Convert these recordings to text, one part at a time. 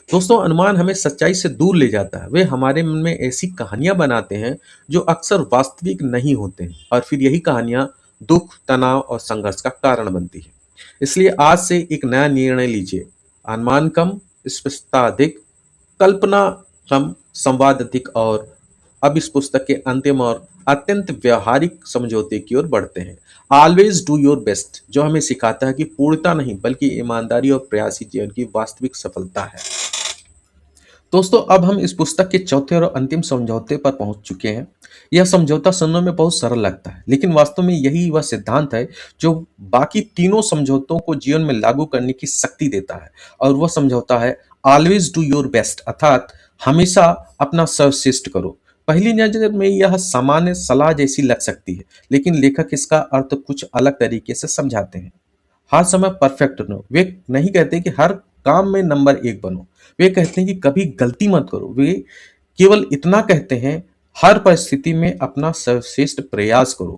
दोस्तों, अनुमान हमें सच्चाई से दूर ले जाता है। वे हमारे मन में ऐसी कहानियां बनाते हैं जो अक्सर वास्तविक नहीं होते हैं, और फिर यही कहानियां दुख, तनाव और संघर्ष का कारण बनती है। इसलिए आज से एक नया निर्णय लीजिए। अनुमान कम, स्पष्टता अधिक, कल्पना कम, संवाद अधिक। और अब इस पुस्तक के अंतिम और अत्यंत व्यवहारिक समझौते की ओर बढ़ते हैं। ऑलवेज डू योर बेस्ट, जो हमें सिखाता है कि पूर्णता नहीं बल्कि ईमानदारी और प्रयास ही जीवन की वास्तविक सफलता है। दोस्तों, अब हम इस पुस्तक के चौथे और अंतिम समझौते पर पहुंच चुके हैं। यह समझौता सुनने में बहुत सरल लगता है, लेकिन वास्तव में यही वह सिद्धांत है जो बाकी तीनों समझौतों को जीवन में लागू करने की शक्ति देता है। और वह समझौता है ऑलवेज डू योर बेस्ट, अर्थात हमेशा अपना सर्वश्रेष्ठ करो। पहली नजर में यह सामान्य सलाह जैसी लग सकती है, लेकिन लेखक इसका अर्थ कुछ अलग तरीके से समझाते हैं। हर समय परफेक्ट बनो, वे नहीं कहते कि हर काम में नंबर एक बनो। वे कहते हैं कि कभी गलती मत करो। वे केवल इतना कहते हैं, हर परिस्थिति में अपना सर्वश्रेष्ठ प्रयास करो।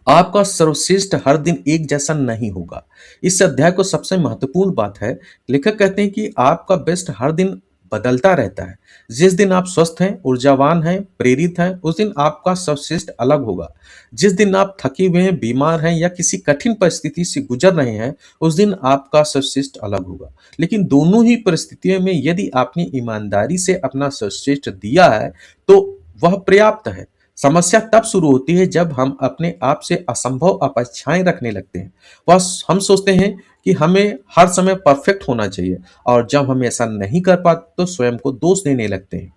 आपका सर्वश्रेष्ठ हर दिन एक जैसा नहीं होगा। इस अध्याय को सबसे महत्वपूर्ण बात है, लेखक कहते हैं कि आपका बेस्ट हर दिन बदलता रहता है। जिस दिन आप स्वस्थ हैं, ऊर्जावान हैं, प्रेरित हैं, उस दिन आपका सर्वश्रेष्ठ अलग होगा। जिस दिन आप थके हुए हैं, बीमार हैं या किसी कठिन परिस्थिति से गुजर रहे हैं, उस दिन आपका सर्वश्रेष्ठ अलग होगा। लेकिन दोनों ही परिस्थितियों में यदि आपने ईमानदारी से अपना सर्वश्रेष्ठ दिया है, तो वह पर्याप्त है। समस्या तब शुरू होती है जब हम अपने आप से असंभव अपेक्षाएं रखने लगते हैं। बस हम सोचते हैं कि हमें हर समय परफेक्ट होना चाहिए, और जब हम ऐसा नहीं कर पाते तो स्वयं को दोष देने लगते हैं।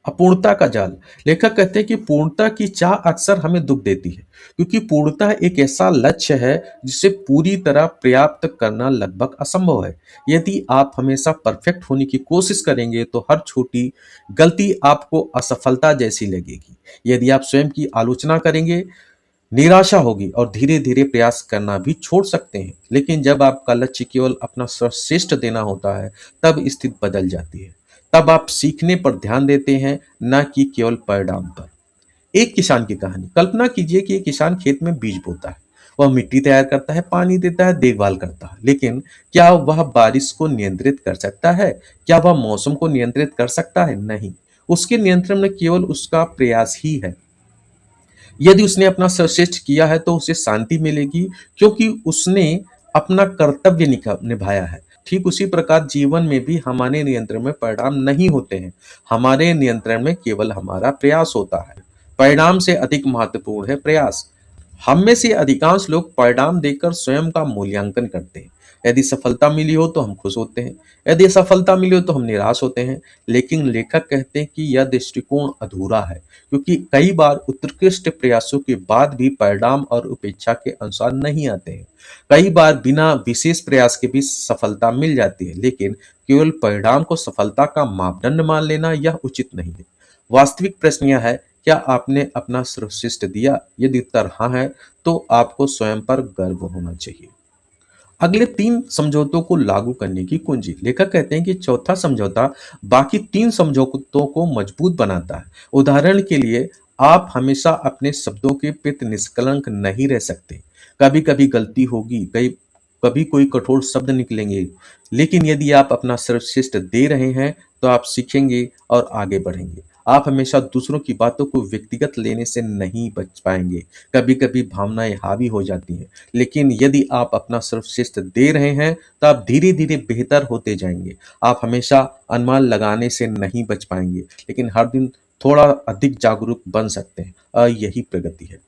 अपूर्णता का जाल। लेखक कहते हैं कि पूर्णता की चाह अक्सर हमें दुख देती है, क्योंकि पूर्णता एक ऐसा लक्ष्य है जिसे पूरी तरह प्राप्त करना लगभग असंभव है। यदि आप हमेशा परफेक्ट होने की कोशिश करेंगे तो हर छोटी गलती आपको असफलता जैसी लगेगी। यदि आप स्वयं की आलोचना करेंगे, निराशा होगी और धीरे धीरे प्रयास करना भी छोड़ सकते हैं। लेकिन जब आपका लक्ष्य केवल अपना सर्वश्रेष्ठ देना होता है, तब स्थिति बदल जाती है। तब आप सीखने पर ध्यान देते हैं, न कि केवल परिणाम पर। एक किसान की कहानी। कल्पना कीजिए कि एक किसान खेत में बीज बोता है। वह मिट्टी तैयार करता है, पानी देता है, देखभाल करता है। लेकिन क्या वह बारिश को नियंत्रित कर सकता है? क्या वह मौसम को नियंत्रित कर सकता है? नहीं। उसके नियंत्रण में केवल उसका प्रयास ही है। यदि उसने अपना सर्वश्रेष्ठ किया है तो उसे शांति मिलेगी, क्योंकि उसने अपना कर्तव्य निभाया है। ठीक उसी प्रकार जीवन में भी हमारे नियंत्रण में परिणाम नहीं होते हैं। हमारे नियंत्रण में केवल हमारा प्रयास होता है। परिणाम से अधिक महत्वपूर्ण है प्रयास। हम में से अधिकांश लोग परिणाम देखकर स्वयं का मूल्यांकन करते हैं। यदि सफलता मिली हो तो हम खुश होते हैं, यदि असफलता मिली हो तो हम निराश होते हैं। लेकिन लेखक कहते हैं कि यह दृष्टिकोण अधूरा है, क्योंकि कई बार उत्कृष्ट प्रयासों के बाद भी परिणाम और उपेक्षा के अनुसार नहीं आते हैं। कई बार बिना विशेष प्रयास के भी सफलता मिल जाती है, लेकिन केवल परिणाम को सफलता का मापदंड मान लेना यह उचित नहीं है। वास्तविक प्रश्न यह है, क्या आपने अपना सर्वश्रेष्ठ दिया? यदि उत्तर हाँ है, तो आपको स्वयं पर गर्व होना चाहिए। अगले तीन समझौतों को लागू करने की कुंजी। लेखक कहते हैं कि चौथा समझौता बाकी तीन समझौतों को मजबूत बनाता है। उदाहरण के लिए, आप हमेशा अपने शब्दों के प्रति निष्कलंक नहीं रह सकते। कभी कभी गलती होगी, कई कभी कोई कठोर शब्द निकलेंगे, लेकिन यदि आप अपना सर्वश्रेष्ठ दे रहे हैं तो आप सीखेंगे और आगे बढ़ेंगे। आप हमेशा दूसरों की बातों को व्यक्तिगत लेने से नहीं बच पाएंगे। कभी कभी भावनाएं हावी हो जाती हैं, लेकिन यदि आप अपना सर्वश्रेष्ठ दे रहे हैं तो आप धीरे धीरे बेहतर होते जाएंगे। आप हमेशा अनुमान लगाने से नहीं बच पाएंगे, लेकिन हर दिन थोड़ा अधिक जागरूक बन सकते हैं, और यही प्रगति है।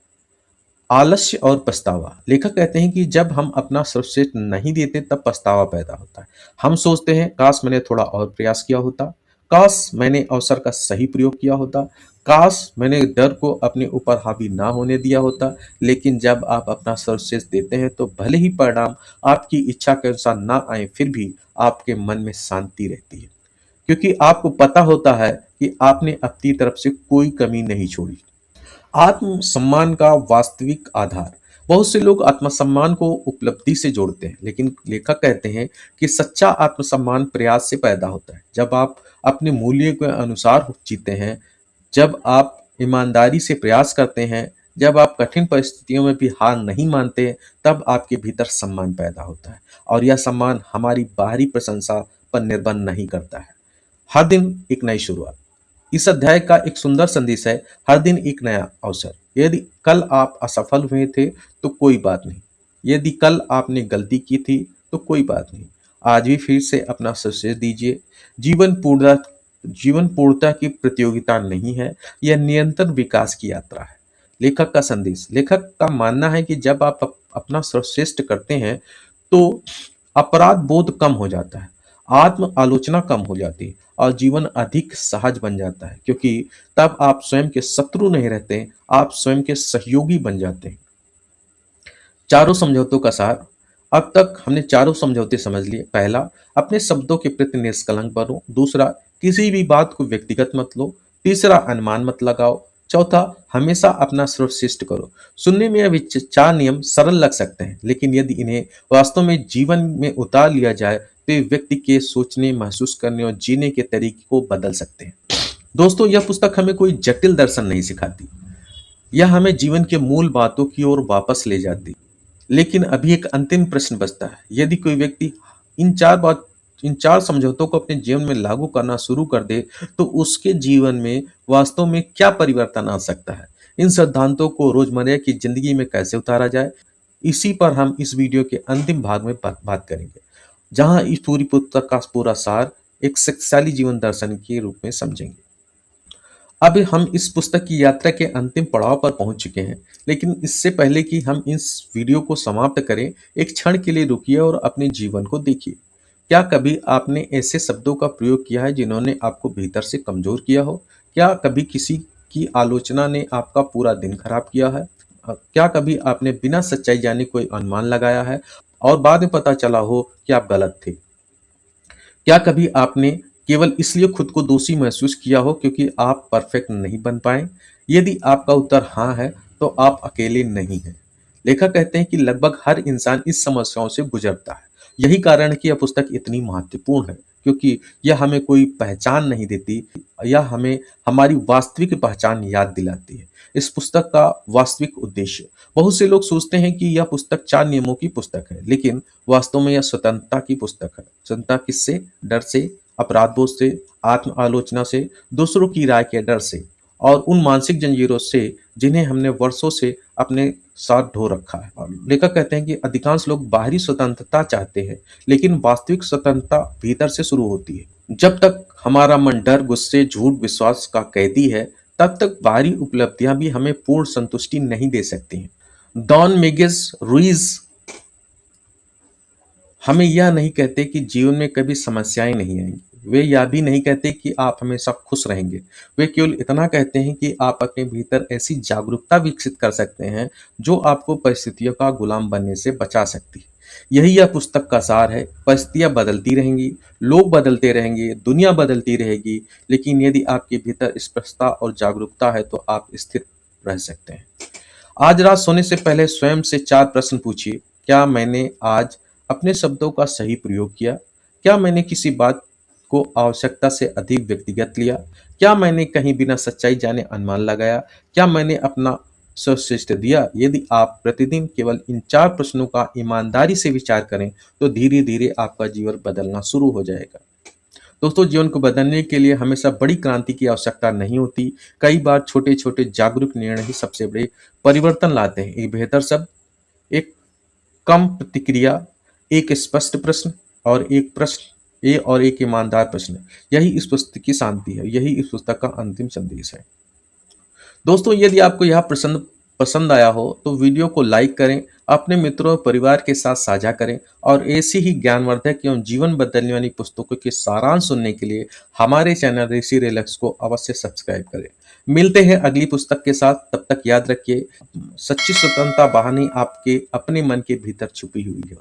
आलस्य और पछतावा। लेखक कहते हैं कि जब हम अपना सर्वश्रेष्ठ नहीं देते तब पछतावा पैदा होता है। हम सोचते हैं, काश मैंने थोड़ा और प्रयास किया होता, काश मैंने अवसर का सही प्रयोग किया होता, काश मैंने डर को अपने ऊपर हावी ना होने दिया होता। लेकिन जब आप अपना सर्वश्रेष्ठ देते हैं तो भले ही परिणाम आपकी इच्छा के अनुसार ना आए, फिर भी आपके मन में शांति रहती है, क्योंकि आपको पता होता है कि आपने अपनी तरफ से कोई कमी नहीं छोड़ी। आत्मसम्मान का वास्तविक आधार। बहुत से लोग आत्मसम्मान को उपलब्धि से जोड़ते हैं, लेकिन लेखक कहते हैं कि सच्चा आत्मसम्मान प्रयास से पैदा होता है। जब आप अपने मूल्य के अनुसार जीते हैं, जब आप ईमानदारी से प्रयास करते हैं, जब आप कठिन परिस्थितियों में भी हार नहीं मानते, तब आपके भीतर सम्मान पैदा होता है। और यह सम्मान हमारी बाहरी प्रशंसा पर निर्भर नहीं करता है। हर दिन एक नई शुरुआत। इस अध्याय का एक सुंदर संदेश है, हर दिन एक नया अवसर। यदि कल आप असफल हुए थे तो कोई बात नहीं, यदि कल आपने गलती की थी तो कोई बात नहीं, आज भी फिर से अपना सर्वश्रेष्ठ दीजिए। जीवन पूर्णता जीवन पूर्णता की प्रतियोगिता नहीं है, यह निरंतर विकास की यात्रा है। लेखक का संदेश। लेखक का मानना है कि जब आप अपना सर्वश्रेष्ठ करते हैं तो अपराध बोध कम हो जाता है, आत्म आलोचना कम हो जाती है और जीवन अधिक सहज बन जाता है, क्योंकि तब आप स्वयं के शत्रु नहीं रहते, आप स्वयं के सहयोगी बन जाते हैं। चारों समझौतों का सार। अब तक हमने चारों समझौते समझ लिए। पहला, अपने शब्दों के प्रति निष्कलंक बनो। दूसरा, किसी भी बात को व्यक्तिगत मत लो। तीसरा, अनुमान मत लगाओ। चौथा, हमेशा अपना सर्वश्रेष्ठ करो। सुनने में ये चार नियम सरल लग सकते हैं, लेकिन यदि इन्हें वास्तव में जीवन में उतार लिया जाए तो ये व्यक्ति के सोचने, महसूस करने और जीने के तरीके को बदल सकते हैं। दोस्तों, यह पुस्तक हमें कोई जटिल दर्शन नहीं सिखाती, यह हमें जीवन के मूल बातों की ओर वापस ले जाती। लेकिन अभी एक अंतिम प्रश्न बचता है। यदि कोई व्यक्ति इन चार बात इन चार समझौतों को अपने जीवन में लागू करना शुरू कर दे तो उसके जीवन में वास्तव में क्या परिवर्तन आ सकता है? इन सिद्धांतों को रोजमर्रा की जिंदगी में कैसे उतारा जाए, इसी पर हम इस वीडियो के अंतिम भाग में बात करेंगे, जहां इस पूरी पुस्तक का पूरा सार एक शक्तिशाली जीवन दर्शन के रूप में समझेंगे। अब हम इस पुस्तक की यात्रा के अंतिम पड़ाव पर पहुंच चुके हैं, लेकिन इससे पहले कि हम इस वीडियो को समाप्त करें, एक क्षण के लिए रुकिए और अपने जीवन को देखिए। क्या कभी आपने ऐसे शब्दों का प्रयोग किया है जिन्होंने आपको भीतर से कमजोर किया हो? क्या कभी किसी की आलोचना ने आपका पूरा दिन खराब किया है? क्या कभी आपने बिना सच्चाई जाने कोई अनुमान लगाया है और बाद में पता चला हो कि आप गलत थे? क्या कभी आपने केवल इसलिए खुद को दोषी महसूस किया हो क्योंकि आप परफेक्ट नहीं बन पाए? यदि आपका उत्तर हाँ है, तो आप अकेले नहीं हैं। लेखक कहते हैं कि लगभग हर इंसान इस समस्याओं से गुजरता है। यही कारण है कि यह पुस्तक इतनी महत्वपूर्ण है, क्योंकि यह हमें कोई पहचान नहीं देती, यह हमें हमारी वास्तविक पहचान याद दिलाती है। इस पुस्तक का वास्तविक उद्देश्य। बहुत से लोग सोचते हैं कि यह पुस्तक 4 नियमों की पुस्तक है, लेकिन वास्तव में यह स्वतंत्रता की पुस्तक है। स्वतंत्रता किससे? डर से, अपराध बोध से, आत्म आलोचना से, दूसरों की राय के डर से और उन मानसिक जंजीरों से जिन्हें हमने वर्षों से अपने साथ ढो रखा है। और लेखक कहते हैं कि अधिकांश लोग बाहरी स्वतंत्रता चाहते हैं, लेकिन वास्तविक स्वतंत्रता भीतर से शुरू होती है। जब तक हमारा मन डर, गुस्से, झूठ, विश्वास का कैदी है, तब तक बाहरी उपलब्धियां भी हमें पूर्ण संतुष्टि नहीं दे सकती हैं। डॉन मेगिस रुइज हमें यह नहीं कहते कि जीवन में कभी समस्याएं नहीं आएंगी। वे यह भी नहीं कहते कि आप हमेशा खुश रहेंगे। वे केवल इतना कहते हैं कि आप अपने भीतर ऐसी जागरूकता विकसित कर सकते हैं जो आपको परिस्थितियों का गुलाम बनने से बचा सकती है। यही यह पुस्तक का सार है। परिस्थितियां बदलती रहेंगी, लोग बदलते रहेंगे, दुनिया बदलती रहेगी, लेकिन यदि आपके भीतर स्पष्टता और जागरूकता है तो आप स्थिर रह सकते हैं। आज रात सोने से पहले स्वयं से 4 प्रश्न पूछिए। क्या मैंने आज अपने शब्दों का सही प्रयोग किया? क्या मैंने किसी बात को आवश्यकता से अधिक व्यक्तिगत लिया? क्या मैंने कहीं बिना सच्चाई जाने अनुमान लगाया? क्या मैंने अपना सर्वश्रेष्ठ दिया? यदि आप प्रतिदिन केवल इन 4 प्रश्नों का ईमानदारी से विचार करें तो धीरे धीरे आपका जीवन बदलना शुरू हो जाएगा। दोस्तों, जीवन को बदलने के लिए हमेशा बड़ी क्रांति की आवश्यकता नहीं होती। कई बार छोटे छोटे जागरूक निर्णय ही सबसे बड़े परिवर्तन लाते हैं। एक बेहतर शब्द, एक कम प्रतिक्रिया, एक स्पष्ट प्रश्न और एक ईमानदार प्रश्न, यही इस पुस्तक की शांति है, यही इस पुस्तक का अंतिम संदेश है। दोस्तों, यदि आपको यह प्रसंग पसंद आया हो तो वीडियो को लाइक करें, अपने मित्रों और परिवार के साथ साझा करें और ऐसी ही ज्ञानवर्धक एवं जीवन बदलने वाली पुस्तकों के सारांश सुनने के लिए हमारे चैनल ऋषि रिलैक्स को अवश्य सब्सक्राइब करें। मिलते हैं अगली पुस्तक के साथ। तब तक याद रखिए, सच्ची स्वतंत्रता बाहर नहीं, आपके अपने मन के भीतर छुपी हुई है।